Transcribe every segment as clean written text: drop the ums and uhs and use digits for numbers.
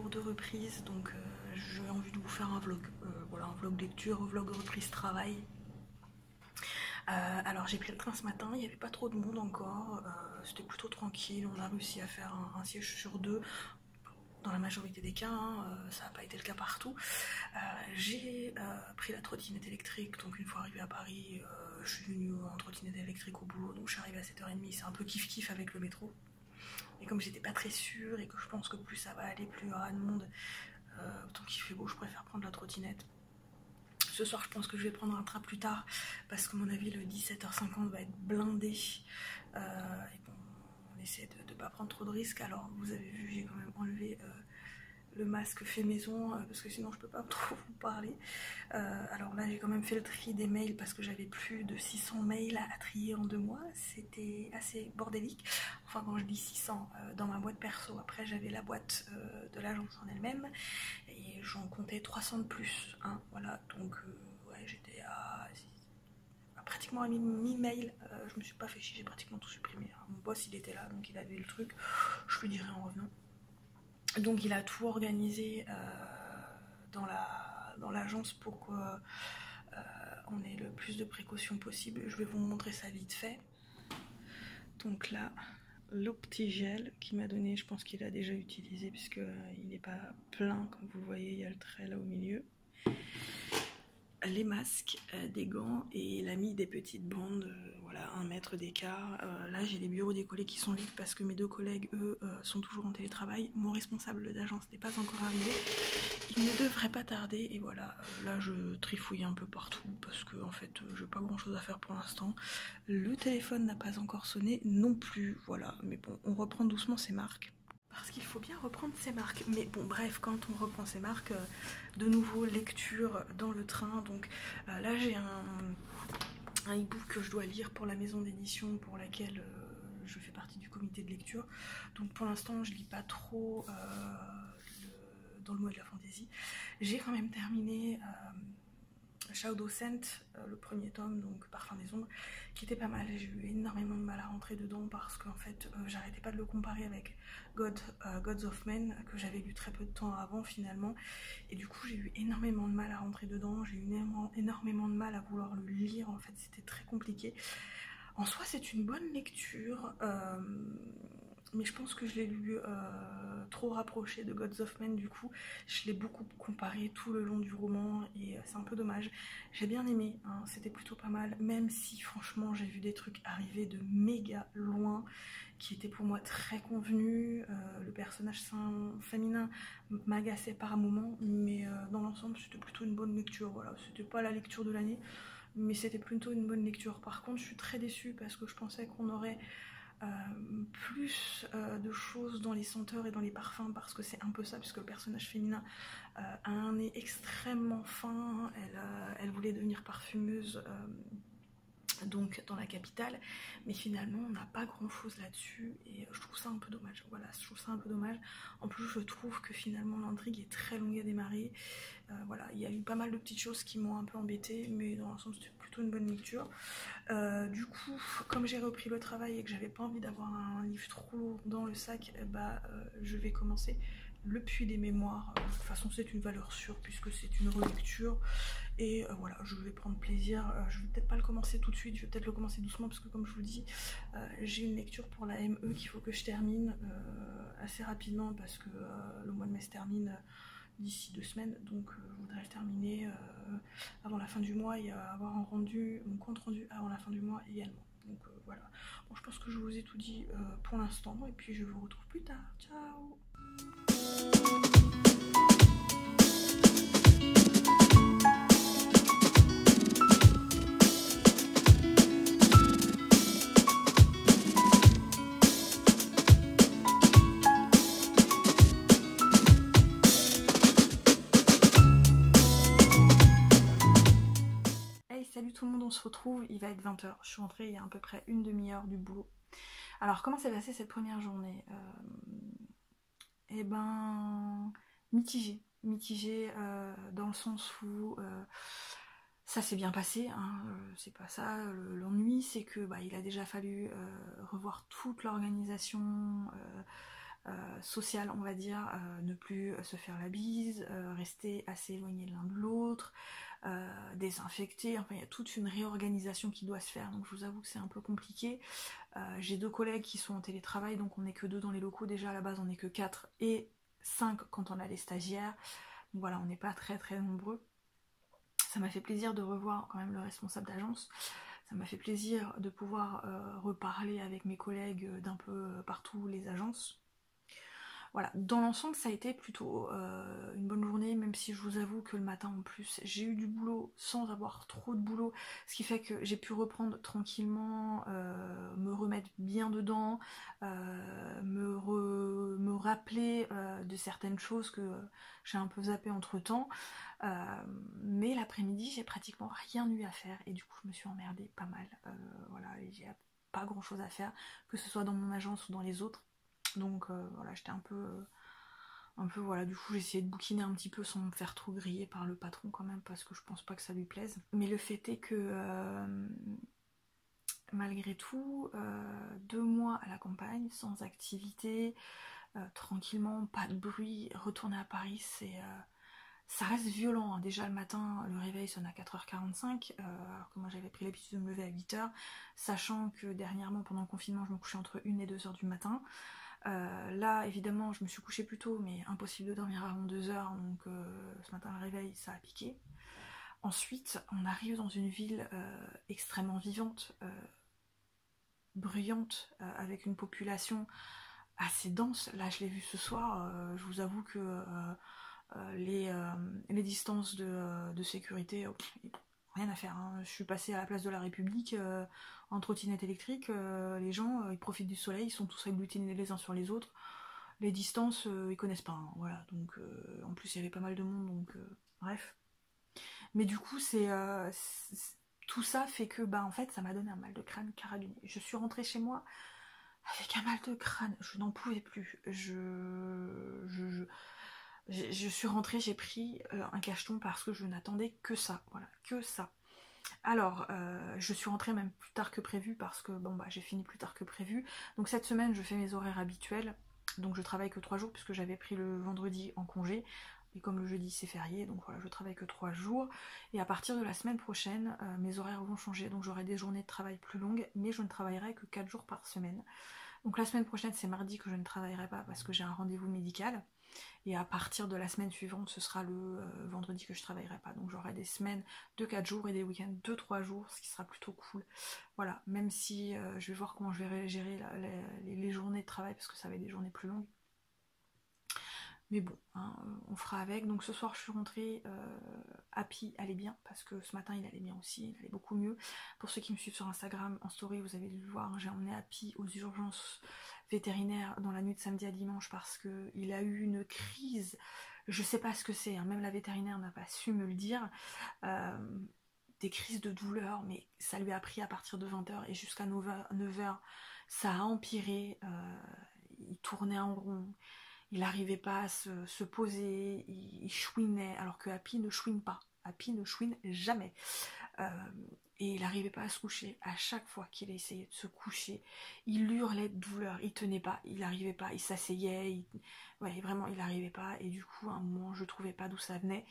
jour de reprise, donc j'ai envie de vous faire un vlog, voilà, un vlog lecture, un vlog reprise travail. Alors j'ai pris le train ce matin, il n'y avait pas trop de monde encore, c'était plutôt tranquille, on a réussi à faire un siège sur deux. Dans la majorité des cas, hein, ça n'a pas été le cas partout. J'ai pris la trottinette électrique, donc une fois arrivée à Paris, je suis venue en trottinette électrique au boulot, donc je suis arrivée à 7h30, c'est un peu kiff-kiff avec le métro. Et comme j'étais pas très sûre et que je pense que plus ça va aller, plus il y aura de monde, tant qu'il fait beau, je préfère prendre la trottinette. Ce soir, je pense que je vais prendre un train plus tard, parce que à mon avis, le 17h50 va être blindé. Et bon, on essaie de ne pas prendre trop de risques. Alors, vous avez vu, j'ai quand même enlevé le masque fait maison, parce que sinon je peux pas trop vous parler. Alors là j'ai quand même fait le tri des mails parce que j'avais plus de 600 mails à trier en 2 mois, c'était assez bordélique. Enfin quand je dis 600, dans ma boîte perso, après j'avais la boîte de l'agence en elle-même et j'en comptais 300 de plus, hein, voilà, donc ouais, j'étais à pratiquement à 1000 mails, je me suis pas fait chier, j'ai pratiquement tout supprimé. Mon boss il était là donc il avait le truc, je lui dirai en revenant. Donc il a tout organisé dans l'agence pour qu'on ait le plus de précautions possible. Je vais vous montrer ça vite fait. Donc là, le petit gel qu'il m'a donné, je pense qu'il a déjà utilisé puisque il n'est pas plein, comme vous le voyez, il y a le trait là au milieu. Les masques, des gants, et il a mis des petites bandes, voilà, 1 mètre d'écart. Là j'ai les bureaux des collègues qui sont vides parce que mes 2 collègues eux sont toujours en télétravail. Mon responsable d'agence n'est pas encore arrivé, il ne devrait pas tarder, et voilà, là je trifouille un peu partout parce que en fait j'ai pas grand chose à faire pour l'instant. Le téléphone n'a pas encore sonné non plus, voilà, mais bon, on reprend doucement ses marques. Parce qu'il faut bien reprendre ses marques. Mais bon, bref, quand on reprend ses marques, de nouveau, lecture dans le train. Donc là, j'ai un e-book que je dois lire pour la maison d'édition pour laquelle je fais partie du comité de lecture. Donc pour l'instant, je lis pas trop dans le mois de la fantaisie. J'ai quand même terminé Shadow Scent, le premier tome, donc Parfum des ombres, qui était pas mal. J'ai eu énormément de mal à rentrer dedans parce qu'en fait j'arrêtais pas de le comparer avec Gods of Men, que j'avais lu très peu de temps avant finalement, et du coup j'ai eu énormément de mal à rentrer dedans, j'ai eu énormément de mal à vouloir le lire, en fait c'était très compliqué. En soi c'est une bonne lecture, mais je pense que je l'ai lu trop rapproché de Gods of Men, du coup je l'ai beaucoup comparé tout le long du roman et c'est un peu dommage. J'ai bien aimé, hein, c'était plutôt pas mal, même si franchement j'ai vu des trucs arriver de méga loin qui étaient pour moi très convenus. Le personnage féminin m'agaçait par moments, mais dans l'ensemble c'était plutôt une bonne lecture, voilà, c'était pas la lecture de l'année, mais c'était plutôt une bonne lecture. Par contre je suis très déçue parce que je pensais qu'on aurait plus de choses dans les senteurs et dans les parfums, parce que c'est un peu ça, puisque le personnage féminin a un nez extrêmement fin, elle voulait devenir parfumeuse donc dans la capitale, mais finalement on n'a pas grand chose là-dessus et je trouve ça un peu dommage. Voilà, je trouve ça un peu dommage. En plus je trouve que finalement l'intrigue est très longue à démarrer. Voilà, il y a eu pas mal de petites choses qui m'ont un peu embêtée, mais dans l'ensemble c'était plutôt une bonne lecture. Du coup, comme j'ai repris le travail et que j'avais pas envie d'avoir un livre trop lourd dans le sac, je vais commencer Le Puits des Mémoires. De toute façon c'est une valeur sûre puisque c'est une relecture. Et voilà, je vais prendre plaisir. Je vais peut-être pas le commencer tout de suite, je vais peut-être le commencer doucement parce que comme je vous dis, j'ai une lecture pour la ME qu'il faut que je termine assez rapidement parce que le mois de mai se termine d'ici 2 semaines, donc je voudrais le terminer avant la fin du mois et avoir mon compte rendu avant la fin du mois également. Donc voilà, bon, je pense que je vous ai tout dit pour l'instant et puis je vous retrouve plus tard. Ciao. Salut tout le monde, on se retrouve, il va être 20h, je suis rentrée il y a à peu près une demi-heure du boulot. Alors comment s'est passée cette première journée? Eh ben, mitigée dans le sens où ça s'est bien passé, hein, c'est pas ça, l'ennui c'est que il a déjà fallu revoir toute l'organisation, sociale, on va dire, ne plus se faire la bise, rester assez éloignés l'un de l'autre, désinfecter, enfin il y a toute une réorganisation qui doit se faire, donc je vous avoue que c'est un peu compliqué. J'ai 2 collègues qui sont en télétravail, donc on n'est que 2 dans les locaux, déjà à la base on n'est que 4 et 5 quand on a les stagiaires, donc voilà, on n'est pas très très nombreux. Ça m'a fait plaisir de revoir quand même le responsable d'agence, ça m'a fait plaisir de pouvoir reparler avec mes collègues d'un peu partout les agences. Voilà, dans l'ensemble ça a été plutôt une bonne journée, même si je vous avoue que le matin en plus j'ai eu du boulot sans avoir trop de boulot, ce qui fait que j'ai pu reprendre tranquillement, me remettre bien dedans, me rappeler de certaines choses que j'ai un peu zappé entre temps, mais l'après-midi j'ai pratiquement rien eu à faire et du coup je me suis emmerdée pas mal, voilà, j'ai pas grand chose à faire, que ce soit dans mon agence ou dans les autres. Donc voilà, j'étais un peu voilà, du coup j'ai essayé de bouquiner un petit peu sans me faire trop griller par le patron quand même, parce que je pense pas que ça lui plaise. Mais le fait est que malgré tout, 2 mois à la campagne, sans activité, tranquillement, pas de bruit, retourner à Paris, ça reste violent, hein. Déjà le matin, le réveil sonne à 4h45, alors que moi j'avais pris l'habitude de me lever à 8h, sachant que dernièrement pendant le confinement je me couchais entre 1 et 2h du matin. Là évidemment je me suis couchée plus tôt, mais impossible de dormir avant 2h, donc ce matin le réveil ça a piqué. Ensuite on arrive dans une ville extrêmement vivante, bruyante, avec une population assez dense. Là je l'ai vu ce soir, je vous avoue que les distances de sécurité, rien à faire, hein. Je suis passée à la place de la République en trottinette électrique, les gens ils profitent du soleil, ils sont tous agglutinés les uns sur les autres, les distances ils connaissent pas, hein, voilà, donc en plus il y avait pas mal de monde, donc bref. Mais du coup tout ça fait que bah en fait ça m'a donné un mal de crâne carabiné. Je suis rentrée chez moi avec un mal de crâne, je n'en pouvais plus, je suis rentrée, j'ai pris un cacheton parce que je n'attendais que ça, voilà, que ça. Alors, je suis rentrée même plus tard que prévu parce que bon bah j'ai fini plus tard que prévu. Donc cette semaine je fais mes horaires habituels, donc je travaille que 3 jours puisque j'avais pris le vendredi en congé. Et comme le jeudi c'est férié, donc voilà, je travaille que 3 jours. Et à partir de la semaine prochaine, mes horaires vont changer. Donc j'aurai des journées de travail plus longues, mais je ne travaillerai que 4 jours par semaine. Donc la semaine prochaine c'est mardi que je ne travaillerai pas parce que j'ai un rendez-vous médical. Et à partir de la semaine suivante, ce sera le vendredi que je travaillerai pas. Donc j'aurai des semaines de 4 jours et des week-ends de 3 jours, ce qui sera plutôt cool. Voilà, même si je vais voir comment je vais gérer les journées de travail, parce que ça va être des journées plus longues. Mais bon, hein, on fera avec. Donc ce soir je suis rentrée, Happy allait bien, parce que ce matin il allait bien aussi, il allait beaucoup mieux. Pour ceux qui me suivent sur Instagram, en story, vous avez dû le voir, j'ai emmené Happy aux urgences vétérinaires dans la nuit de samedi à dimanche parce qu'il a eu une crise, je sais pas ce que c'est, hein, même la vétérinaire n'a pas su me le dire, des crises de douleur, mais ça lui a pris à partir de 20h et jusqu'à 9h, ça a empiré, il tournait en rond. Il n'arrivait pas à se poser, il chouinait, alors que Happy ne chouine pas. Happy ne chouine jamais. Et il n'arrivait pas à se coucher. À chaque fois qu'il essayait de se coucher, il hurlait de douleur, il tenait pas, il n'arrivait pas, il s'asseyait, ouais, vraiment il n'arrivait pas. Et du coup, à un moment, je trouvais pas d'où ça venait.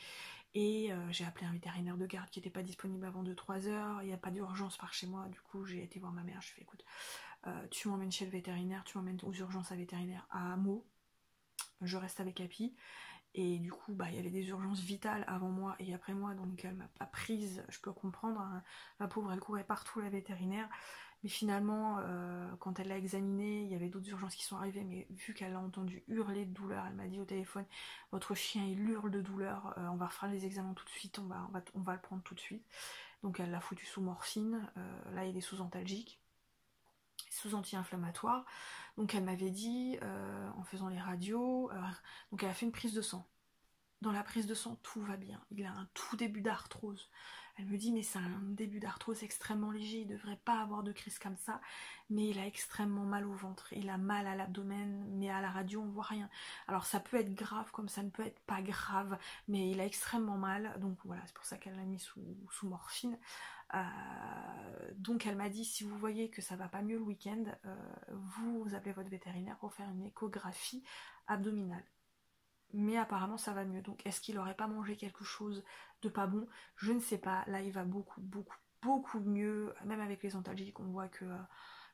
Et j'ai appelé un vétérinaire de garde qui n'était pas disponible avant 2-3 heures. Il n'y a pas d'urgence par chez moi. Du coup, j'ai été voir ma mère. Je fais écoute, tu m'emmènes chez le vétérinaire, tu m'emmènes aux urgences à vétérinaire à Meaux. Je reste avec Happy. Et du coup, bah, il y avait des urgences vitales avant moi et après moi, donc elle m'a pas prise, je peux comprendre, hein. La pauvre, elle courait partout, la vétérinaire. Mais finalement, quand elle l'a examinée, il y avait d'autres urgences qui sont arrivées, mais vu qu'elle a entendu hurler de douleur, elle m'a dit au téléphone, votre chien il hurle de douleur, on va refaire les examens tout de suite, on va le prendre tout de suite. Donc elle l'a foutu sous morphine, là il est sous antalgique, sous anti-inflammatoire. Donc elle m'avait dit, en faisant les radios, donc elle a fait une prise de sang. Dans la prise de sang, tout va bien. Il a un tout début d'arthrose. Elle me dit mais c'est un début d'arthrose extrêmement léger, il devrait pas avoir de crise comme ça, mais il a extrêmement mal au ventre, il a mal à l'abdomen, mais à la radio on voit rien. Alors ça peut être grave comme ça ne peut être pas grave, mais il a extrêmement mal, donc voilà, c'est pour ça qu'elle l'a mis sous morphine. Donc elle m'a dit si vous voyez que ça va pas mieux le week-end, vous appelez votre vétérinaire pour faire une échographie abdominale. Mais apparemment ça va mieux, donc est-ce qu'il aurait pas mangé quelque chose de pas bon? Je ne sais pas, là il va beaucoup mieux, même avec les antalgiques on voit que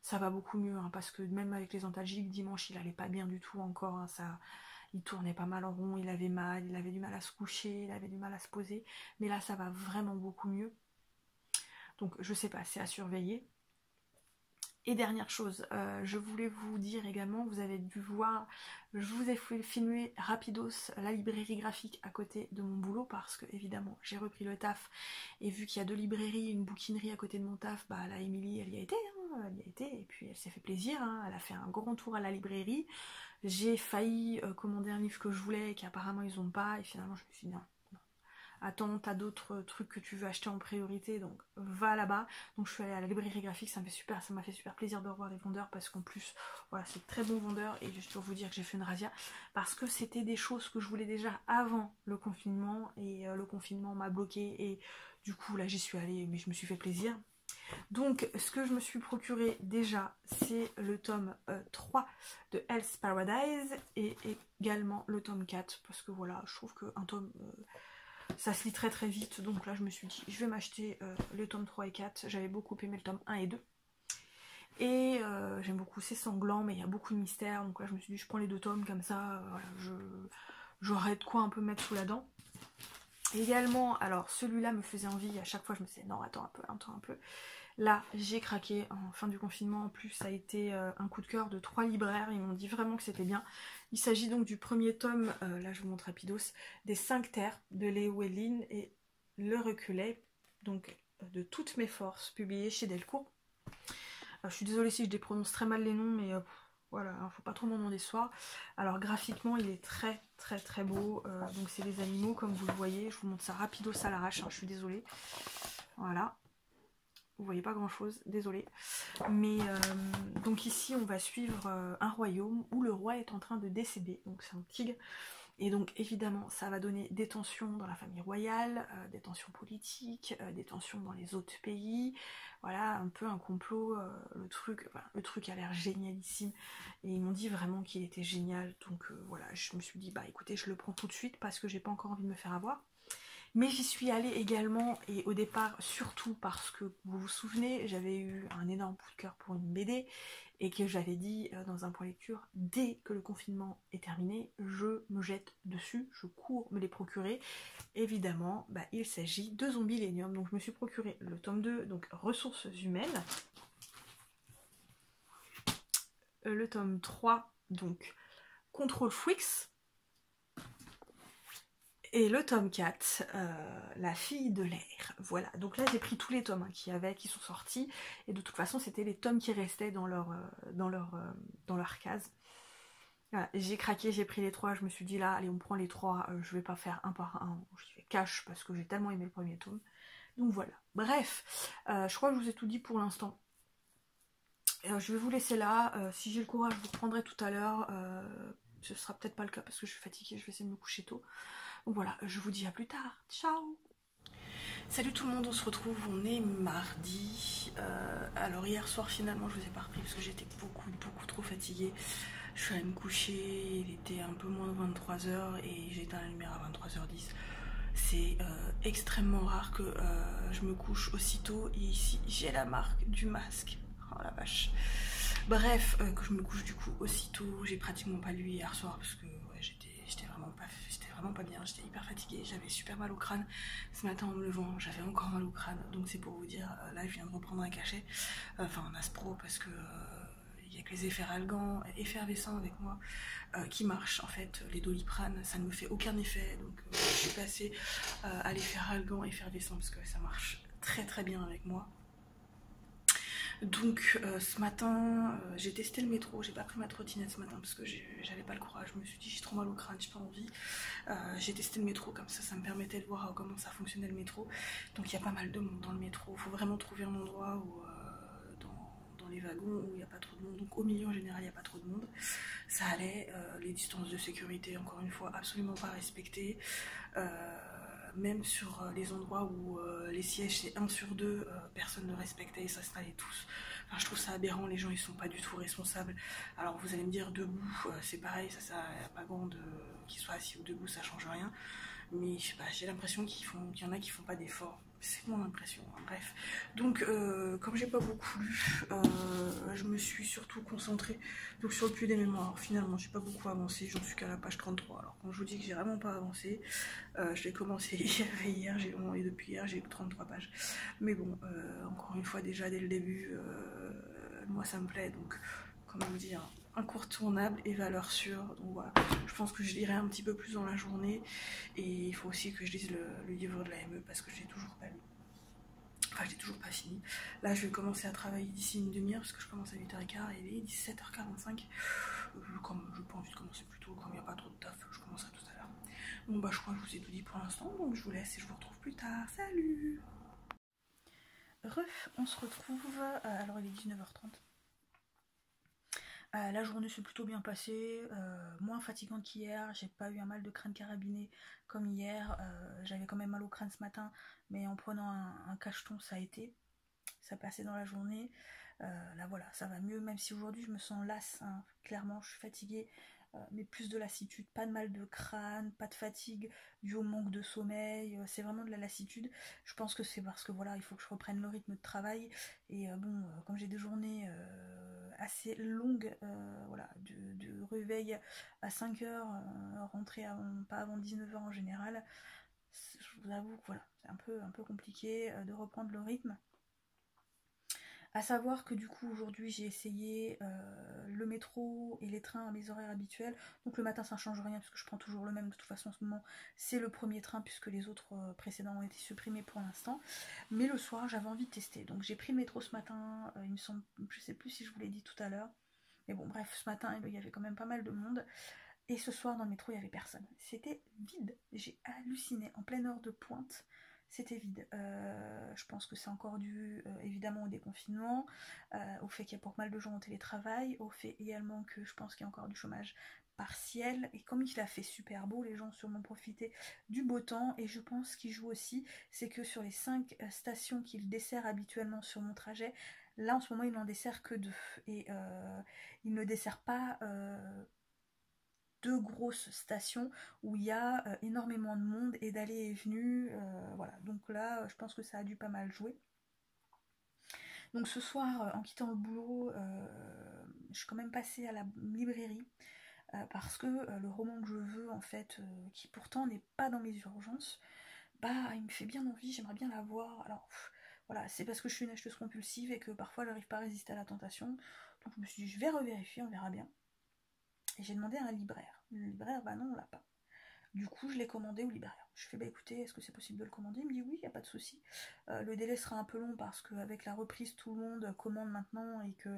ça va beaucoup mieux, hein, parce que même avec les antalgiques dimanche il allait pas bien du tout encore, hein, il tournait pas mal en rond, il avait du mal à se coucher, il avait du mal à se poser, mais là ça va vraiment beaucoup mieux, donc je sais pas, c'est à surveiller. Et dernière chose, je voulais vous dire également, vous avez dû voir, je vous ai filmé rapidos la librairie graphique à côté de mon boulot parce que évidemment j'ai repris le taf et vu qu'il y a 2 librairies, une bouquinerie à côté de mon taf, bah la Émilie elle y a été, et puis elle s'est fait plaisir, hein, elle a fait un grand tour à la librairie. J'ai failli commander un livre que je voulais et qu'apparemment ils ont pas et finalement je me suis dit non. Attends, t'as d'autres trucs que tu veux acheter en priorité, donc va là-bas. Donc je suis allée à la librairie graphique, ça m'a fait super plaisir de revoir les vendeurs parce qu'en plus, voilà, c'est très bon vendeur et je dois vous dire que j'ai fait une razzia parce que c'était des choses que je voulais déjà avant le confinement et le confinement m'a bloqué et du coup là j'y suis allée mais je me suis fait plaisir. Donc ce que je me suis procuré déjà c'est le tome 3 de Hell's Paradise et également le tome 4 parce que voilà je trouve qu'un tome ça se lit très très vite, donc là je me suis dit je vais m'acheter les tomes 3 et 4, j'avais beaucoup aimé le tome 1 et 2 et j'aime beaucoup, c'est sanglant mais il y a beaucoup de mystère, donc là je me suis dit je prends les 2 tomes comme ça, voilà, j'aurais de quoi un peu mettre sous la dent. Également, alors celui-là me faisait envie, à chaque fois je me disais non attends un peu, là j'ai craqué en fin du confinement, en plus ça a été un coup de cœur de 3 libraires, ils m'ont dit vraiment que c'était bien. Il s'agit donc du premier tome, là je vous montre rapidos, des 5 terres de Léo Hellin et Le Reculet, donc de toutes mes forces, publié chez Delcourt. Je suis désolée si je déprononce très mal les noms, mais voilà, hein, faut pas trop m'en demander ce soir. Alors graphiquement il est très beau, donc c'est des animaux comme vous le voyez, je vous montre ça rapidos à l'arrache, hein, je suis désolée. Voilà. Vous voyez pas grand chose, désolée. Mais donc ici on va suivre un royaume où le roi est en train de décéder, donc c'est un tigre. Et donc évidemment ça va donner des tensions dans la famille royale, des tensions politiques, des tensions dans les autres pays. Voilà, un peu un complot, le truc a l'air génialissime. Et ils m'ont dit vraiment qu'il était génial, donc voilà, je me suis dit bah écoutez je le prends tout de suite parce que j'ai pas encore envie de me faire avoir. Mais j'y suis allée également, et au départ surtout parce que, vous vous souvenez, j'avais eu un énorme coup de cœur pour une BD, et que j'avais dit dans un point lecture, dès que le confinement est terminé, je me jette dessus, je cours me les procurer. Évidemment, bah, il s'agit de Zombielénium, donc je me suis procuré le tome 2, donc Ressources humaines, le tome 3, donc Control Freaks, et le tome 4, La fille de l'air. Voilà, donc là j'ai pris tous les tomes hein, qui sont sortis, et de toute façon c'était les tomes qui restaient dans leur case. Voilà, j'ai craqué, j'ai pris les 3, je me suis dit là, allez on prend les 3, je vais pas faire un par un, je fais cash parce que j'ai tellement aimé le premier tome. Donc voilà, bref, je crois que je vous ai tout dit pour l'instant. Je vais vous laisser là, si j'ai le courage je vous reprendrai tout à l'heure, ce sera peut-être pas le cas parce que je suis fatiguée, je vais essayer de me coucher tôt. Donc voilà, je vous dis à plus tard. Ciao! Salut tout le monde, on se retrouve, on est mardi. Alors hier soir finalement je vous ai pas repris parce que j'étais beaucoup trop fatiguée. Je suis allée me coucher, il était un peu moins de 23h et j'ai éteint la lumière à 23h10. C'est extrêmement rare que je me couche aussitôt et ici j'ai la marque du masque. Oh la vache. Bref, que je me couche du coup aussitôt, j'ai pratiquement pas lu hier soir parce que ouais, j'étais vraiment pas bien, j'étais hyper fatiguée, j'avais super mal au crâne. Ce matin en me levant, j'avais encore mal au crâne, donc c'est pour vous dire, là je viens de reprendre un cachet, enfin un Aspro parce que il y a que les effervescents avec moi qui marchent en fait, les Doliprane, ça ne me fait aucun effet, donc je suis passée à l'efferalgan effervescent parce que ça marche très bien avec moi. Donc ce matin, j'ai testé le métro, j'ai pas pris ma trottinette ce matin parce que j'avais pas le courage, je me suis dit j'ai trop mal au crâne, j'ai pas envie. J'ai testé le métro comme ça me permettait de voir comment ça fonctionnait le métro. Donc il y a pas mal de monde dans le métro, il faut vraiment trouver un endroit où, dans les wagons où il n'y a pas trop de monde. Donc au milieu en général il n'y a pas trop de monde. Ça allait, les distances de sécurité encore une fois absolument pas respectées. Même sur les endroits où les sièges c'est 1 sur 2, personne ne respectait et s'installait tous. Enfin, je trouve ça aberrant, les gens ils sont pas du tout responsables. Alors vous allez me dire debout, c'est pareil, ça y a pas grand de qu'ils soient assis ou debout, ça change rien. Mais je sais pas, j'ai l'impression qu'il y en a qui font pas d'efforts. C'est mon impression, hein. Bref. Donc, comme j'ai pas beaucoup lu, je me suis surtout concentrée donc, sur le puits des mémoires. Finalement, j'ai pas beaucoup avancé, j'en suis qu'à la page 33. Alors, quand je vous dis que j'ai vraiment pas avancé, je l'ai commencé hier et depuis hier, j'ai eu 33 pages. Mais bon, encore une fois, déjà dès le début, moi ça me plaît, donc, comment vous dire, incontournable et valeur sûre. Donc voilà, je pense que je lirai un petit peu plus dans la journée et il faut aussi que je lise le livre de la ME parce que je l'ai toujours pas lu. Enfin, je l'ai toujours pas fini. Là, je vais commencer à travailler d'ici une demi-heure parce que je commence à 8h15 et il est 17h45. Comme je n'ai pas envie de commencer plus tôt, comme il n'y a pas trop de taf, je commencerai tout à l'heure. Bon, bah, je crois que je vous ai tout dit pour l'instant, donc je vous laisse et je vous retrouve plus tard. Salut! On se retrouve. Alors, il est 19h30. La journée s'est plutôt bien passée, moins fatigante qu'hier, j'ai pas eu un mal de crâne carabiné comme hier, j'avais quand même mal au crâne ce matin, mais en prenant un cacheton ça a été, ça passait dans la journée. Là voilà, ça va mieux, même si aujourd'hui je me sens lasse, hein. Clairement je suis fatiguée, mais plus de lassitude, pas de mal de crâne, pas de fatigue dû au manque de sommeil, c'est vraiment de la lassitude. Je pense que c'est parce que voilà, il faut que je reprenne le rythme de travail, et bon, comme j'ai des journées assez longues, voilà, de réveil à 5h, rentrer pas avant 19h en général, je vous avoue que voilà, c'est un peu compliqué de reprendre le rythme. À savoir que du coup aujourd'hui j'ai essayé le métro et les trains à mes horaires habituels. Donc le matin ça ne change rien puisque je prends toujours le même. De toute façon en ce moment c'est le premier train puisque les autres précédents ont été supprimés pour l'instant. Mais le soir j'avais envie de tester. Donc j'ai pris le métro ce matin. Il me semble, je sais plus si je vous l'ai dit tout à l'heure. Mais bon bref, ce matin il y avait quand même pas mal de monde. Et ce soir dans le métro il n'y avait personne. C'était vide. J'ai halluciné en pleine heure de pointe. C'était vide. Je pense que c'est encore dû évidemment au déconfinement, au fait qu'il y a pour mal de gens au télétravail, au fait également que je pense qu'il y a encore du chômage partiel. Et comme il a fait super beau, les gens ont sûrement profité du beau temps. Et je pense qu'il joue aussi, c'est que sur les 5 stations qu'il dessert habituellement sur mon trajet, là en ce moment il n'en dessert que 2. Et il ne dessert pas 2 grosses stations où il y a énormément de monde et d'allées et venues, voilà, donc là je pense que ça a dû pas mal jouer. Donc ce soir en quittant le boulot, je suis quand même passée à la librairie parce que le roman que je veux en fait, qui pourtant n'est pas dans mes urgences, bah il me fait bien envie, j'aimerais bien l'avoir. Alors voilà, c'est parce que je suis une acheteuse compulsive et que parfois j'arrive pas à résister à la tentation, donc je me suis dit je vais revérifier, on verra bien. Et j'ai demandé à un libraire. Le libraire, bah non, on l'a pas. Du coup, je l'ai commandé au libraire. Je fais, bah écoutez, est-ce que c'est possible de le commander? Il me dit oui, il n'y a pas de souci. Le délai sera un peu long parce qu'avec la reprise, tout le monde commande maintenant et que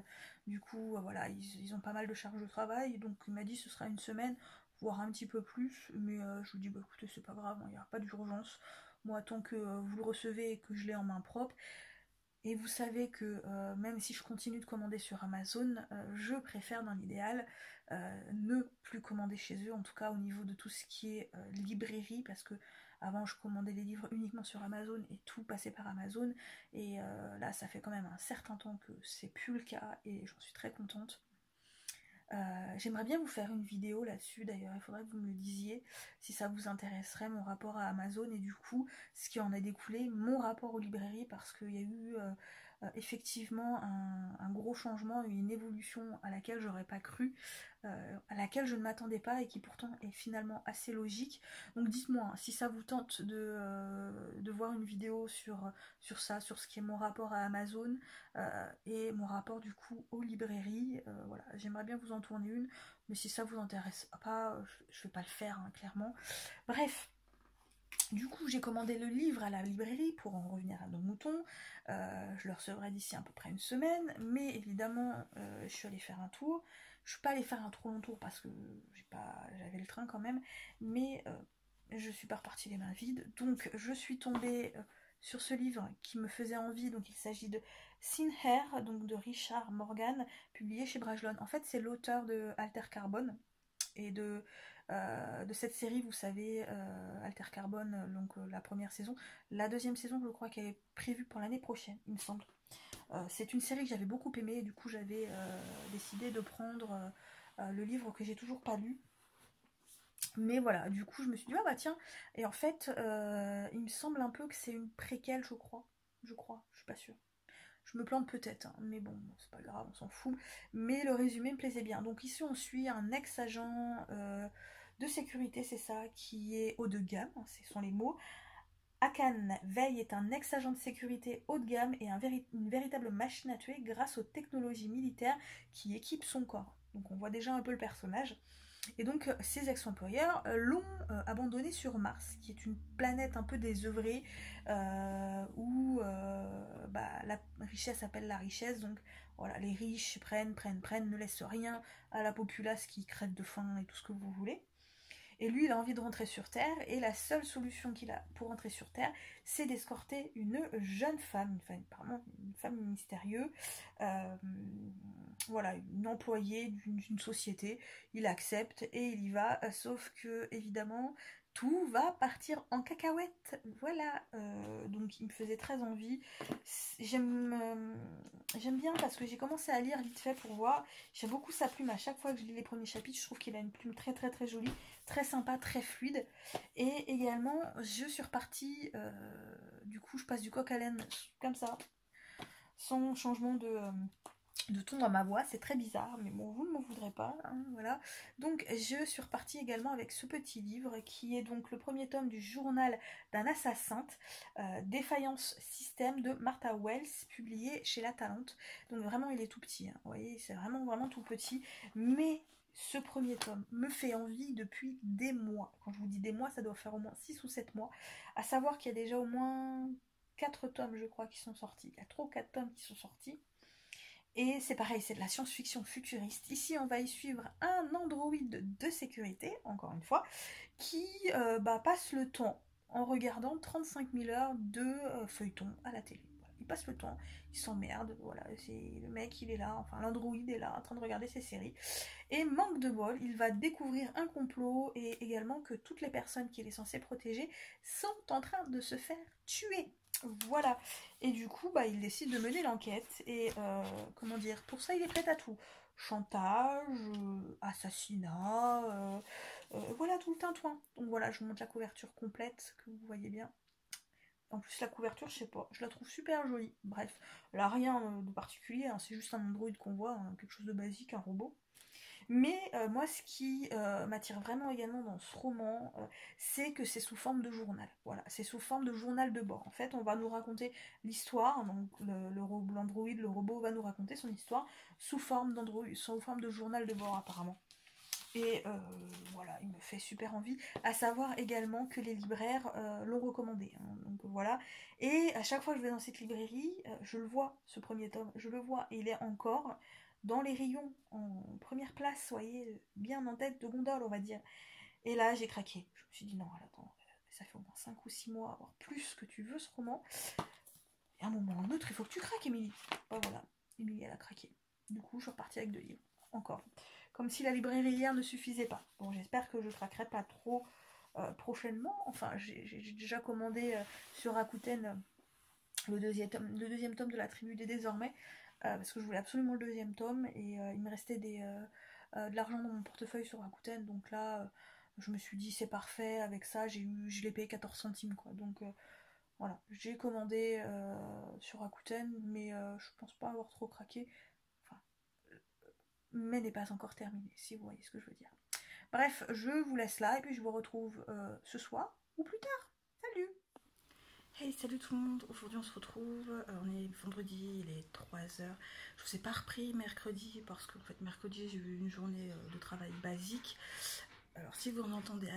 du coup, voilà, ils ont pas mal de charges de travail. Donc, il m'a dit ce sera une semaine, voire un petit peu plus. Mais je lui dis, bah écoutez, c'est pas grave, il n'y a pas d'urgence. Moi, tant que vous le recevez et que je l'ai en main propre. Et vous savez que même si je continue de commander sur Amazon, je préfère dans l'idéal ne plus commander chez eux, en tout cas au niveau de tout ce qui est librairie, parce que avant je commandais des livres uniquement sur Amazon et tout passait par Amazon, et là ça fait quand même un certain temps que c'est plus le cas et j'en suis très contente. J'aimerais bien vous faire une vidéo là-dessus d'ailleurs, il faudrait que vous me le disiez si ça vous intéresserait, mon rapport à Amazon et du coup ce qui en a découlé, mon rapport aux librairies, parce qu'il y a eu effectivement un gros changement, une évolution à laquelle j'aurais pas cru, à laquelle je ne m'attendais pas et qui pourtant est finalement assez logique. Donc dites-moi hein, si ça vous tente de voir une vidéo sur ça, sur ce qui est mon rapport à Amazon et mon rapport du coup aux librairies. Voilà, j'aimerais bien vous en tourner une, mais si ça vous intéresse pas, je vais pas le faire hein, clairement. Bref, Du coup, j'ai commandé le livre à la librairie pour en revenir à nos moutons. Je le recevrai d'ici à peu près une semaine, mais évidemment, je suis allée faire un tour. Je suis pas allée faire un trop long tour parce que j'avais le train quand même, mais je suis pas repartie les mains vides. Donc, je suis tombée sur ce livre qui me faisait envie. Donc, il s'agit de Thin Air, donc de Richard Morgan, publié chez Brajlon. En fait, c'est l'auteur de Alter Carbone et de cette série, vous savez, Alter Carbone, donc la première saison. La deuxième saison, je crois qu'elle est prévue pour l'année prochaine, il me semble. C'est une série que j'avais beaucoup aimée, et du coup j'avais décidé de prendre le livre que j'ai toujours pas lu. Mais voilà, du coup je me suis dit, ah bah tiens, et en fait, il me semble un peu que c'est une préquelle, je crois. Je suis pas sûre. Je me plante peut-être, hein, mais bon, c'est pas grave, on s'en fout. Mais le résumé me plaisait bien. Donc ici, on suit un ex-agent de sécurité, c'est ça, qui est haut de gamme, hein, ce sont les mots. Hakan Vey est un ex-agent de sécurité haut de gamme et une véritable machine à tuer grâce aux technologies militaires qui équipent son corps. Donc on voit déjà un peu le personnage. Et donc, ses ex-employeurs l'ont abandonné sur Mars, qui est une planète un peu désœuvrée, où la richesse appelle la richesse. Donc, voilà, les riches prennent, ne laissent rien à la populace qui crève de faim et tout ce que vous voulez. Et lui, il a envie de rentrer sur Terre, et la seule solution qu'il a pour rentrer sur Terre, c'est d'escorter une jeune femme, une femme mystérieuse, voilà, une employée d'une société. Il accepte et il y va, sauf que, évidemment, tout va partir en cacahuète. Voilà, donc il me faisait très envie. J'aime bien parce que j'ai commencé à lire vite fait pour voir. J'aime beaucoup sa plume. À chaque fois que je lis les premiers chapitres, je trouve qu'il a une plume très très très jolie, très sympa, très fluide. Et également, je suis repartie, du coup, je passe du coq à l'âne comme ça, sans changement de ton dans ma voix, c'est très bizarre, mais bon, vous ne m'en voudrez pas, hein, voilà. Donc, je suis repartie également avec ce petit livre, qui est donc le premier tome du journal d'un assassin, Défaillance Système de Martha Wells, publié chez La Talente. Donc vraiment, il est tout petit, hein, vous voyez, c'est vraiment, vraiment tout petit, mais ce premier tome me fait envie depuis des mois. Quand je vous dis des mois, ça doit faire au moins 6 ou 7 mois, à savoir qu'il y a déjà au moins 4 tomes, je crois, qui sont sortis. Il y a 3 ou 4 tomes qui sont sortis. Et c'est pareil, c'est de la science-fiction futuriste. Ici, on va y suivre un androïde de sécurité, encore une fois, qui passe le temps en regardant 35 000 heures de feuilleton à la télé. Voilà, il passe le temps, il s'emmerde, voilà, c'est le mec, il est là, enfin l'androïde est là, en train de regarder ses séries. Et manque de bol, il va découvrir un complot et également que toutes les personnes qu'il est censé protéger sont en train de se faire tuer. Voilà. Et du coup, il décide de mener l'enquête. Et comment dire, pour ça, il est prêt à tout. Chantage, assassinat, voilà tout le tintouin. Donc voilà, je vous montre la couverture complète, que vous voyez bien. En plus, la couverture, je sais pas, je la trouve super jolie. Bref, là, rien de particulier, hein, c'est juste un androïde qu'on voit, hein, quelque chose de basique, un robot. Mais moi, ce qui m'attire vraiment également dans ce roman, c'est que c'est sous forme de journal. Voilà, c'est sous forme de journal de bord. En fait, on va nous raconter l'histoire, donc l'androïde, le robot va nous raconter son histoire sous forme sous forme de journal de bord apparemment. Et voilà, il me fait super envie. À savoir également que les libraires l'ont recommandé, hein, donc voilà. Et à chaque fois que je vais dans cette librairie, je le vois, ce premier tome, je le vois, et il est encore dans les rayons, en première place, vous voyez, bien en tête de gondole, on va dire. Et là, j'ai craqué. Je me suis dit, non, attends, ça fait au moins 5 ou 6 mois, voire plus que tu veux ce roman. Et à un moment ou à un autre, il faut que tu craques, Émilie. Voilà, Émilie, elle a craqué. Du coup, je suis repartie avec 2 livres. Encore. Comme si la librairie hier ne suffisait pas. Bon, j'espère que je craquerai pas trop prochainement. Enfin, j'ai déjà commandé sur Rakuten le deuxième tome de La Tribu des Désormais, parce que je voulais absolument le deuxième tome, et il me restait de l'argent dans mon portefeuille sur Rakuten, donc là, je me suis dit c'est parfait, avec ça, je l'ai payé 14 centimes, quoi. Donc voilà, j'ai commandé sur Rakuten, mais je pense pas avoir trop craqué. Enfin, mais n'est pas encore terminé, si vous voyez ce que je veux dire. Bref, je vous laisse là, et puis je vous retrouve ce soir, ou plus tard. Salut! Hey, salut tout le monde, aujourd'hui on se retrouve, on est vendredi, il est 3h, je vous ai pas repris mercredi parce qu'en fait mercredi j'ai eu une journée de travail basique, alors si vous en entendez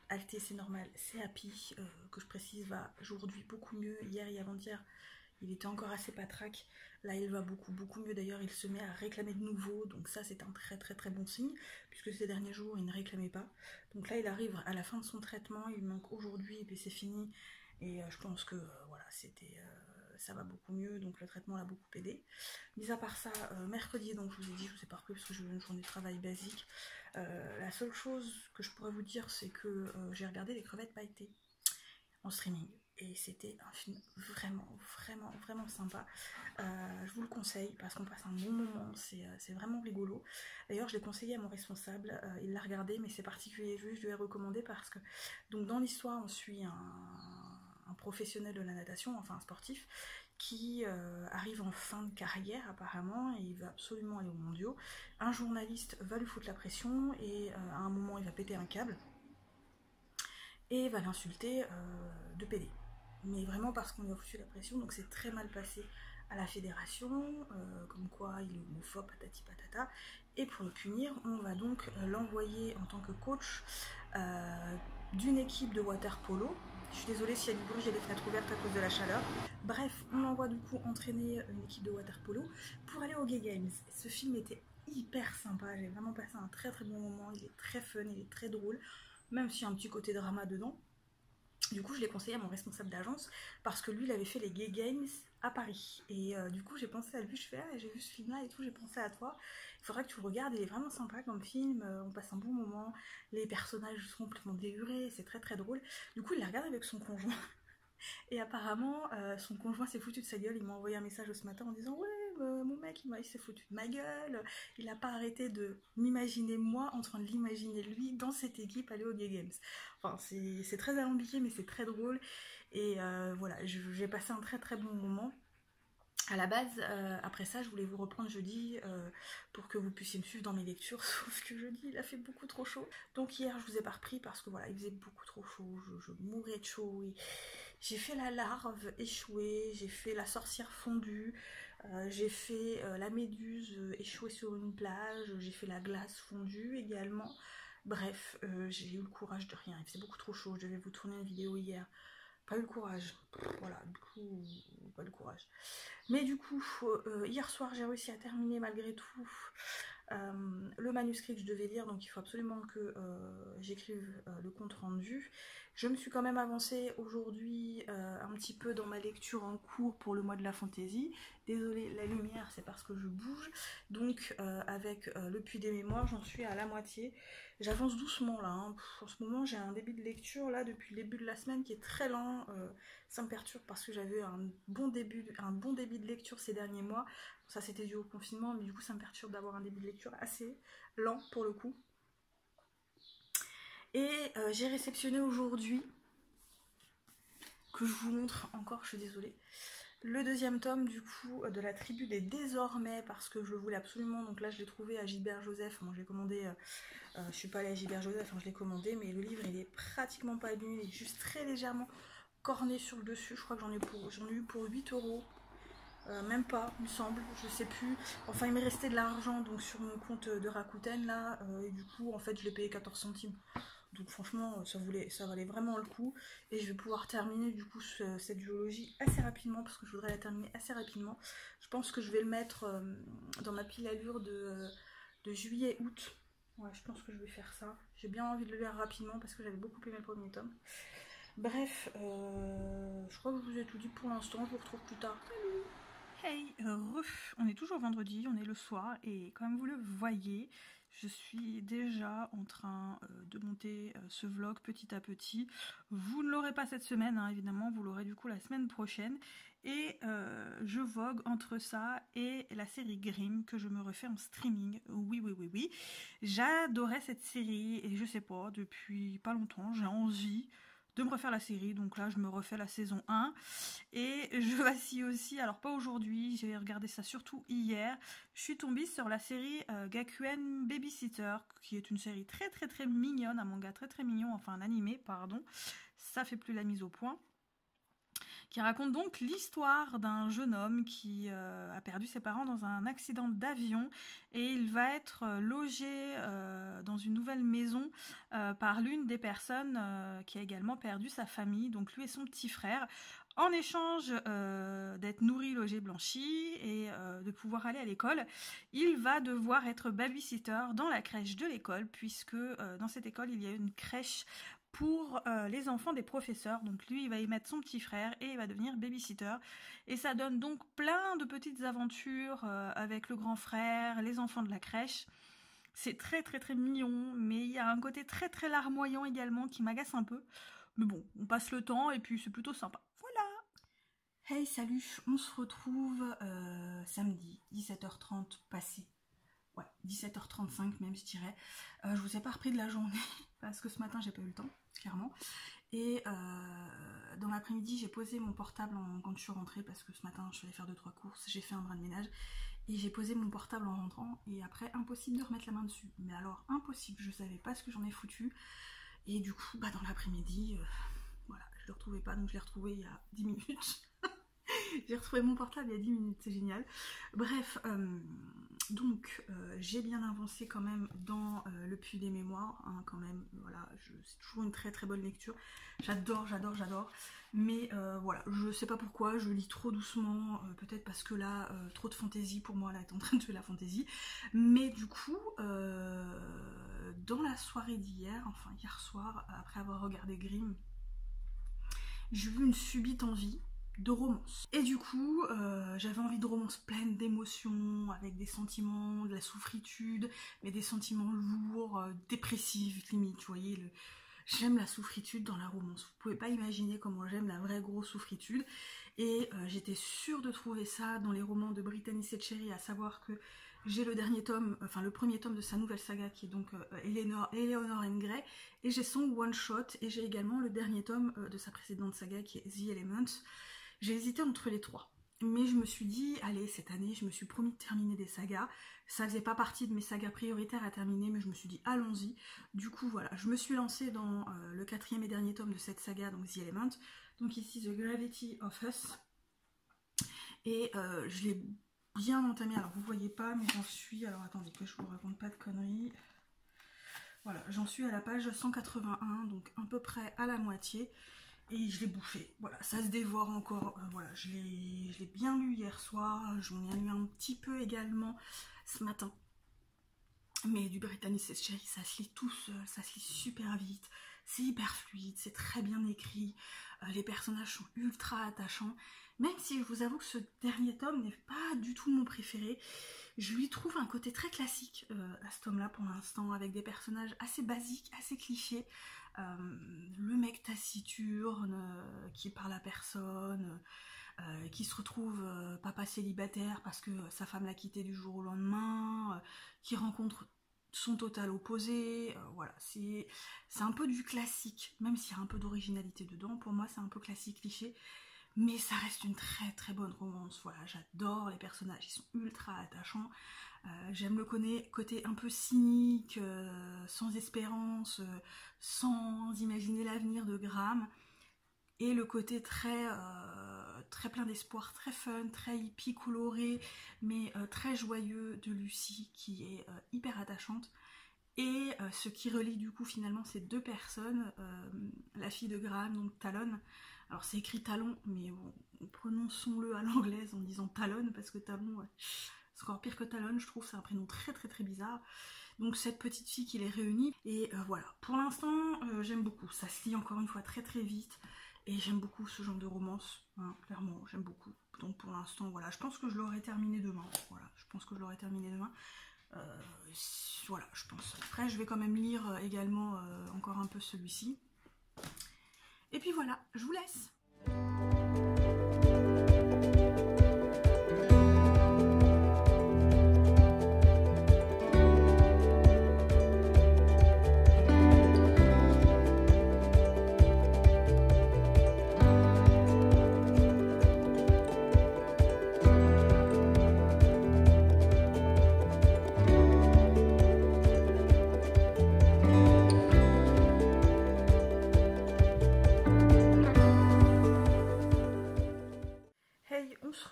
Alté, c'est normal, c'est Happy, que je précise, va aujourd'hui beaucoup mieux. Hier et avant-hier, il était encore assez patraque. Là, il va beaucoup mieux. D'ailleurs, il se met à réclamer de nouveau. Donc ça, c'est un très bon signe, puisque ces derniers jours, il ne réclamait pas. Donc là, il arrive à la fin de son traitement. Il manque aujourd'hui, et puis c'est fini. Et je pense que voilà, ça va beaucoup mieux. Donc le traitement l'a beaucoup aidé. Mis à part ça, mercredi, donc je vous ai dit, je vous ai pas repris parce que j'ai eu une journée de travail basique. La seule chose que je pourrais vous dire, c'est que j'ai regardé Les Crevettes Pailletées en streaming. Et c'était un film vraiment sympa. Je vous le conseille parce qu'on passe un bon moment, c'est vraiment rigolo. D'ailleurs, je l'ai conseillé à mon responsable, il l'a regardé, mais c'est particulier, je lui ai recommandé parce que, donc dans l'histoire, on suit un professionnel de la natation, enfin un sportif, qui arrive en fin de carrière apparemment, et il veut absolument aller aux mondiaux. Un journaliste va lui foutre la pression, et à un moment, il va péter un câble, et va l'insulter de PD. Mais vraiment parce qu'on lui a foutu la pression, donc c'est très mal passé à la fédération, comme quoi il est homophobe, patati patata. Et pour le punir, on va donc l'envoyer en tant que coach d'une équipe de water polo. Je suis désolée s'il y a du bruit, j'ai les fenêtres ouvertes à cause de la chaleur. Bref, on l'envoie du coup entraîner une équipe de water polo pour aller aux Gay Games. Ce film était hyper sympa, j'ai vraiment passé un très bon moment, il est très fun, il est très drôle, même s'il y a un petit côté drama dedans. Du coup, je l'ai conseillé à mon responsable d'agence parce que lui, il avait fait les Gay Games à Paris. Et du coup, j'ai pensé à lui, je fais, ah, j'ai vu ce film-là et tout, j'ai pensé à toi. Il faudrait que tu le regardes, il est vraiment sympa comme film, on passe un bon moment, les personnages sont complètement délurés, c'est très drôle. Du coup, il l'a regardé avec son conjoint. Et apparemment, son conjoint s'est foutu de sa gueule, il m'a envoyé un message ce matin en disant, ouais, mon mec, il s'est foutu de ma gueule, il n'a pas arrêté de m'imaginer moi en train de l'imaginer lui dans cette équipe aller aux Gay Games. Enfin, c'est très alambiqué, mais c'est très drôle. Et voilà, j'ai passé un très bon moment. À la base, après ça, je voulais vous reprendre jeudi pour que vous puissiez me suivre dans mes lectures, sauf que jeudi, il a fait beaucoup trop chaud. Donc hier, je vous ai pas repris parce que voilà, il faisait beaucoup trop chaud, je mourais de chaud. J'ai fait la larve échouée, j'ai fait la sorcière fondue, j'ai fait la méduse échouée sur une plage, j'ai fait la glace fondue également. Bref, j'ai eu le courage de rien, il faisait beaucoup trop chaud, je devais vous tourner une vidéo hier. Pas eu le courage, voilà, du coup, pas le courage. Mais du coup, hier soir, j'ai réussi à terminer malgré tout le manuscrit que je devais lire, donc il faut absolument que j'écrive le compte rendu. Je me suis quand même avancée aujourd'hui un petit peu dans ma lecture en cours pour le mois de la fantaisie. Désolée, la lumière, c'est parce que je bouge. Donc avec le puits des mémoires, j'en suis à la moitié. J'avance doucement là, hein. En ce moment j'ai un début de lecture là depuis le début de la semaine qui est très lent. Ça me perturbe parce que j'avais un bon début de lecture ces derniers mois. Ça c'était dû au confinement, mais du coup ça me perturbe d'avoir un début de lecture assez lent pour le coup. Et j'ai réceptionné aujourd'hui, que je vous montre encore, je suis désolée, le deuxième tome du coup de la tribu des désormais, parce que je le voulais absolument. Donc là je l'ai trouvé à Gilbert Joseph, moi je l'ai commandé, je suis pas allée à Gilbert Joseph, je l'ai commandé, mais le livre il est pratiquement pas lu, il est juste très légèrement corné sur le dessus. Je crois que j'en ai eu pour 8 €. Même pas, il me semble, je sais plus. Enfin, il m'est resté de l'argent donc sur mon compte de Rakuten là, et du coup, en fait, je l'ai payé 14 centimes. Donc franchement, ça valait vraiment le coup. Et je vais pouvoir terminer du coup cette duologie assez rapidement parce que je voudrais la terminer assez rapidement. Je pense que je vais le mettre dans ma pile à lire de juillet-août. Ouais, je pense que je vais faire ça. J'ai bien envie de le lire rapidement parce que j'avais beaucoup aimé le premier tome. Bref, je crois que je vous ai tout dit pour l'instant. Je vous retrouve plus tard. Salut! Hey, on est toujours vendredi, on est le soir et comme vous le voyez, je suis déjà en train de monter ce vlog petit à petit. Vous ne l'aurez pas cette semaine, hein, évidemment, vous l'aurez du coup la semaine prochaine. Et je vogue entre ça et la série Grimm que je me refais en streaming. Oui. J'adorais cette série et je sais pas, depuis pas longtemps, j'ai envie de me refaire la série, donc là je me refais la saison 1 et je vacille aussi, alors pas aujourd'hui, j'ai regardé ça surtout hier, je suis tombée sur la série Gakuen Babysitter, qui est une série très mignonne, un manga très mignon, enfin un animé, pardon, ça fait plus la mise au point, qui raconte donc l'histoire d'un jeune homme qui a perdu ses parents dans un accident d'avion et il va être logé dans une nouvelle maison par l'une des personnes qui a également perdu sa famille, donc lui et son petit frère. En échange d'être nourri, logé, blanchi et de pouvoir aller à l'école, il va devoir être babysitter dans la crèche de l'école, puisque dans cette école, il y a une crèche pour les enfants des professeurs. Donc lui, il va y mettre son petit frère et il va devenir babysitter. Et ça donne donc plein de petites aventures avec le grand frère, les enfants de la crèche. C'est très très très mignon, mais il y a un côté très très larmoyant également qui m'agace un peu. Mais bon, on passe le temps et puis c'est plutôt sympa. Voilà. Hey, salut, on se retrouve samedi, 17h30 passé. Ouais, 17h35 même, je dirais. Je vous ai pas repris de la journée parce que ce matin j'ai pas eu le temps, clairement. Et dans l'après-midi, j'ai posé mon portable quand je suis rentrée parce que ce matin je suis allée faire 2-3 courses, j'ai fait un brin de ménage et j'ai posé mon portable en rentrant et après impossible de remettre la main dessus. Mais alors impossible, je savais pas ce que j'en ai foutu. Et du coup, dans l'après-midi, voilà, je le retrouvais pas, donc je l'ai retrouvé il y a 10 minutes. J'ai retrouvé mon portable il y a 10 minutes, c'est génial. Bref, donc j'ai bien avancé quand même dans le puits des mémoires, hein, quand même, voilà, c'est toujours une très très bonne lecture. J'adore, j'adore, j'adore. Mais voilà, je sais pas pourquoi, je lis trop doucement, peut-être parce que là, trop de fantaisie pour moi, là, est en train de tuer la fantaisie. Mais du coup, dans la soirée d'hier, enfin hier soir, après avoir regardé Grimm, j'ai eu une subite envie de romance. Et du coup, j'avais envie de romance pleine d'émotions, avec des sentiments, de la souffritude, mais des sentiments lourds, dépressifs limite, vous voyez, j'aime la souffritude dans la romance. Vous pouvez pas imaginer comment j'aime la vraie grosse souffritude. Et j'étais sûre de trouver ça dans les romans de Brittany Setcheri, à savoir que j'ai le dernier tome, enfin le premier tome de sa nouvelle saga qui est donc Eleanor and Grey, et j'ai son one shot, et j'ai également le dernier tome de sa précédente saga qui est The Elements. J'ai hésité entre les trois, mais je me suis dit, allez, cette année, je me suis promis de terminer des sagas. Ça faisait pas partie de mes sagas prioritaires à terminer, mais je me suis dit, allons-y. Du coup, voilà, je me suis lancée dans le quatrième et dernier tome de cette saga, donc The Element. Donc ici, The Gravity of Us. Et je l'ai bien entamé. Alors, vous voyez pas, mais j'en suis... Alors, attendez, que je vous raconte pas de conneries. Voilà, j'en suis à la page 181, donc à peu près à la moitié. Et je l'ai bouffé, voilà, ça se dévore encore, voilà, je l'ai bien lu hier soir, j'en ai lu un petit peu également ce matin. Mais du Brittany Setcheri, ça se lit tout seul, ça se lit super vite, c'est hyper fluide, c'est très bien écrit, les personnages sont ultra attachants, même si je vous avoue que ce dernier tome n'est pas du tout mon préféré. Je lui trouve un côté très classique à ce tome-là pour l'instant, avec des personnages assez basiques, assez clichés. Le mec taciturne, qui parle à personne, qui se retrouve papa célibataire parce que sa femme l'a quitté du jour au lendemain, qui rencontre son total opposé, voilà, c'est un peu du classique, même s'il y a un peu d'originalité dedans, pour moi c'est un peu classique, cliché, mais ça reste une très très bonne romance, voilà, j'adore les personnages, ils sont ultra attachants. J'aime le côté un peu cynique, sans espérance, sans imaginer l'avenir de Graham, et le côté très plein d'espoir, très fun, très hippie coloré, mais très joyeux de Lucy, qui est hyper attachante. Et ce qui relie du coup finalement ces deux personnes, la fille de Graham, donc Talon. Alors c'est écrit Talon, mais bon, prononçons-le à l'anglaise en disant Talon, parce que Talon... C'est encore pire que Talon, je trouve, c'est un prénom très très très bizarre. Donc cette petite fille qui les réunit, et voilà. Pour l'instant, j'aime beaucoup. Ça se lit encore une fois très très vite, et j'aime beaucoup ce genre de romance, hein, clairement, j'aime beaucoup. Donc pour l'instant, voilà, je pense que je l'aurai terminé demain. Voilà, je pense que je l'aurai terminé demain. Voilà, je pense. Après, je vais quand même lire également encore un peu celui-ci. Et puis voilà, je vous laisse.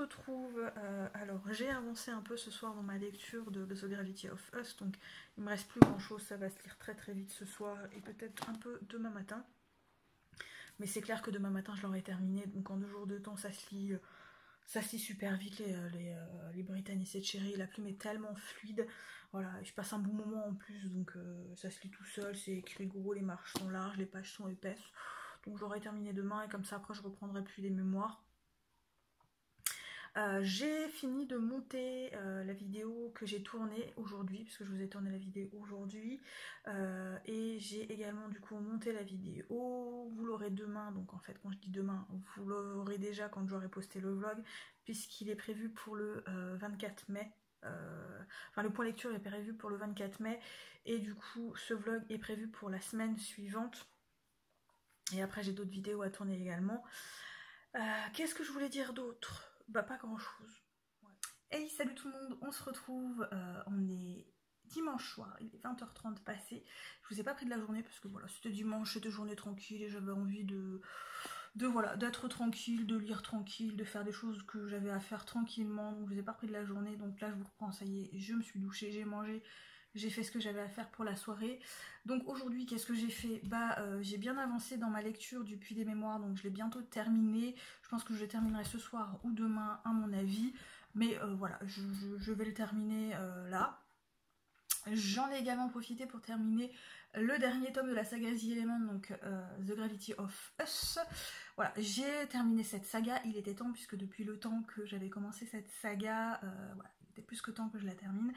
retrouve, alors j'ai avancé un peu ce soir dans ma lecture de The Gravity of Us, donc il me reste plus grand chose, ça va se lire très très vite ce soir et peut-être un peu demain matin. Mais c'est clair que demain matin je l'aurai terminé, donc en 2 jours de temps ça se lit super vite, les Britanniques et Cherry, la plume est tellement fluide, voilà, je passe un bon moment en plus, donc ça se lit tout seul, c'est écrit gros, les marges sont larges, les pages sont épaisses, donc je l'aurai terminé demain et comme ça après je reprendrai plus les mémoires. J'ai fini de monter la vidéo que j'ai tournée aujourd'hui, puisque je vous ai tourné la vidéo aujourd'hui, et j'ai également du coup monté la vidéo, vous l'aurez demain, donc en fait quand je dis demain, vous l'aurez déjà quand j'aurai posté le vlog, puisqu'il est prévu pour le 24 mai, enfin le point lecture est prévu pour le 24 mai, et du coup ce vlog est prévu pour la semaine suivante, et après j'ai d'autres vidéos à tourner également. Qu'est-ce que je voulais dire d'autre ? Bah pas grand chose. Ouais. Hey, salut tout le monde, on se retrouve, on est dimanche soir, il est 20h30 passé. Je vous ai pas pris de la journée parce que voilà, c'était dimanche, c'était journée tranquille et j'avais envie voilà, d'être tranquille, de lire tranquille, de faire des choses que j'avais à faire tranquillement. Donc je vous ai pas pris de la journée, donc là je vous reprends, ça y est, je me suis douchée, j'ai mangé. J'ai fait ce que j'avais à faire pour la soirée. Donc aujourd'hui, qu'est-ce que j'ai fait? J'ai bien avancé dans ma lecture du Puits des Mémoires, donc je l'ai bientôt terminé. Je pense que je le terminerai ce soir ou demain, à mon avis. Mais voilà, je vais le terminer là. J'en ai également profité pour terminer le dernier tome de la saga The Element, donc The Gravity of Us. Voilà, j'ai terminé cette saga, il était temps, puisque depuis le temps que j'avais commencé cette saga, voilà, il était plus que temps que je la termine.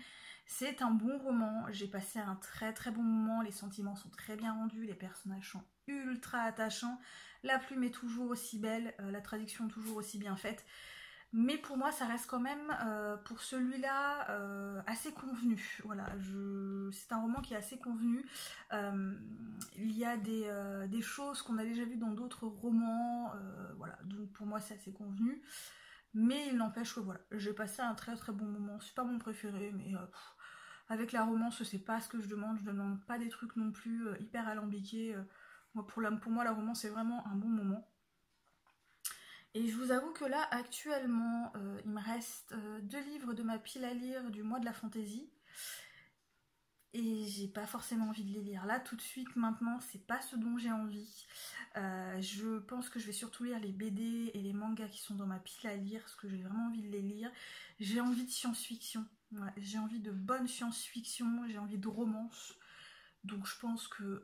C'est un bon roman, j'ai passé un très très bon moment, les sentiments sont très bien rendus, les personnages sont ultra attachants, la plume est toujours aussi belle, la traduction toujours aussi bien faite. Mais pour moi, ça reste quand même, pour celui-là, assez convenu. Voilà, c'est un roman qui est assez convenu. Il y a des choses qu'on a déjà vues dans d'autres romans. Voilà, donc pour moi, c'est assez convenu. Mais il n'empêche que voilà, j'ai passé un très très bon moment. C'est pas mon préféré, mais avec la romance, c'est pas ce que je demande. Je demande pas des trucs non plus hyper alambiqués. Pour moi, la romance, c'est vraiment un bon moment. Et je vous avoue que là, actuellement, il me reste 2 livres de ma pile à lire du mois de la fantaisie. Et j'ai pas forcément envie de les lire. Là, tout de suite, maintenant, c'est pas ce dont j'ai envie. Je pense que je vais surtout lire les BD et les mangas qui sont dans ma pile à lire, parce que j'ai vraiment envie de les lire. J'ai envie de science-fiction. Ouais, j'ai envie de bonne science-fiction, j'ai envie de romance. Donc je pense que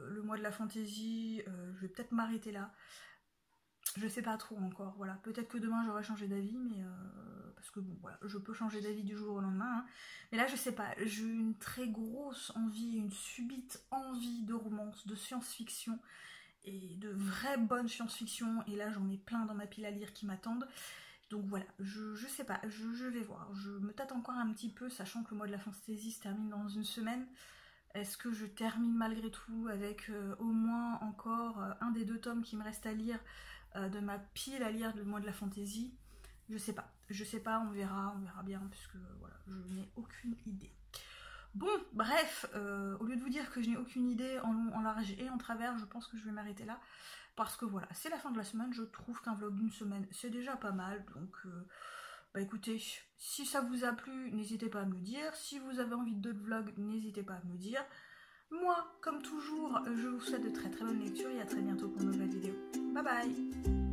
le mois de la fantaisie, je vais peut-être m'arrêter là. Je sais pas trop encore, voilà. Peut-être que demain j'aurai changé d'avis, mais parce que bon, voilà, je peux changer d'avis du jour au lendemain. Hein. Mais là, je sais pas, j'ai une très grosse envie, une subite envie de romance, de science-fiction et de vraie bonne science-fiction. Et là, j'en ai plein dans ma pile à lire qui m'attendent. Donc voilà, je sais pas, je vais voir. Je me tâte encore un petit peu, sachant que le mois de la fantaisie se termine dans une semaine. Est-ce que je termine malgré tout avec au moins encore un des 2 tomes qui me reste à lire de ma pile à lire le mois de la fantaisie? Je sais pas, on verra bien, puisque voilà, je n'ai aucune idée. Bon, bref, au lieu de vous dire que je n'ai aucune idée en long, en large et en travers, je pense que je vais m'arrêter là, parce que voilà, c'est la fin de la semaine, je trouve qu'un vlog d'une semaine, c'est déjà pas mal, donc bah écoutez, si ça vous a plu, n'hésitez pas à me le dire, si vous avez envie d'autres vlogs, n'hésitez pas à me le dire. Moi, comme toujours, je vous souhaite de très très bonnes lectures et à très bientôt pour une nouvelle vidéo. Bye bye!